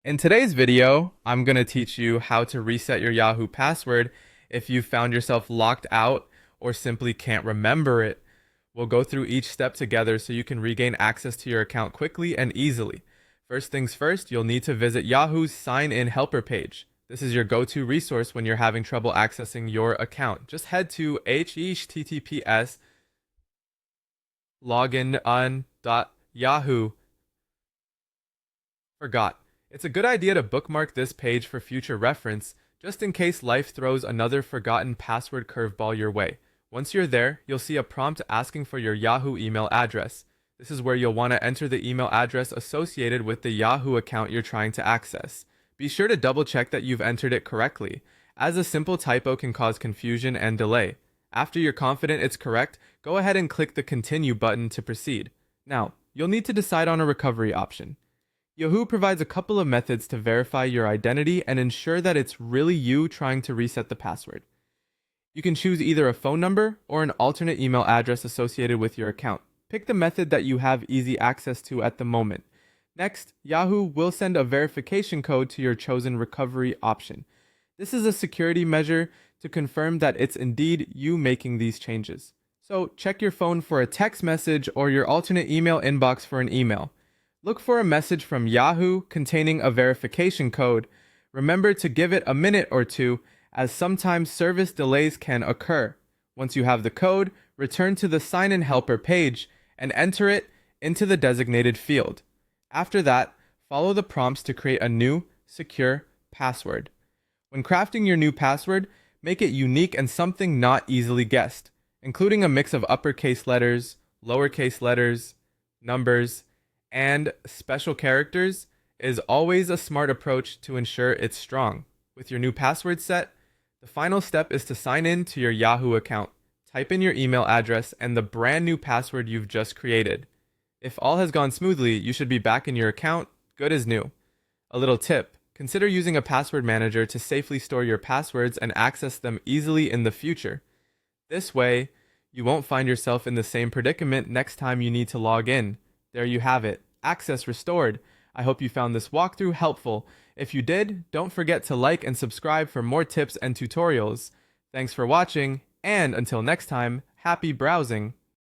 In today's video, I'm going to teach you how to reset your Yahoo password if you found yourself locked out or simply can't remember it. We'll go through each step together so you can regain access to your account quickly and easily. First things first, you'll need to visit Yahoo's sign in helper page. This is your go-to resource when you're having trouble accessing your account. Just head to https login.yahoo. Forgot. It's a good idea to bookmark this page for future reference, just in case life throws another forgotten password curveball your way. Once you're there, you'll see a prompt asking for your Yahoo email address. This is where you'll want to enter the email address associated with the Yahoo account you're trying to access. Be sure to double check that you've entered it correctly, as a simple typo can cause confusion and delay. After you're confident it's correct, go ahead and click the continue button to proceed. Now, you'll need to decide on a recovery option. Yahoo provides a couple of methods to verify your identity and ensure that it's really you trying to reset the password. You can choose either a phone number or an alternate email address associated with your account. Pick the method that you have easy access to at the moment. Next, Yahoo will send a verification code to your chosen recovery option. This is a security measure to confirm that it's indeed you making these changes. So check your phone for a text message or your alternate email inbox for an email. Look for a message from Yahoo containing a verification code. Remember to give it a minute or two, as sometimes service delays can occur. Once you have the code, return to the sign-in helper page and enter it into the designated field. After that, follow the prompts to create a new, secure password. When crafting your new password, make it unique and something not easily guessed, including a mix of uppercase letters, lowercase letters, numbers, and special characters is always a smart approach to ensure it's strong. With your new password set, the final step is to sign in to your Yahoo account. Type in your email address and the brand new password you've just created. If all has gone smoothly, you should be back in your account, good as new. A little tip, consider using a password manager to safely store your passwords and access them easily in the future. This way, you won't find yourself in the same predicament next time you need to log in. There you have it. Access restored. I hope you found this walkthrough helpful. If you did, don't forget to like and subscribe for more tips and tutorials. Thanks for watching, and until next time, happy browsing!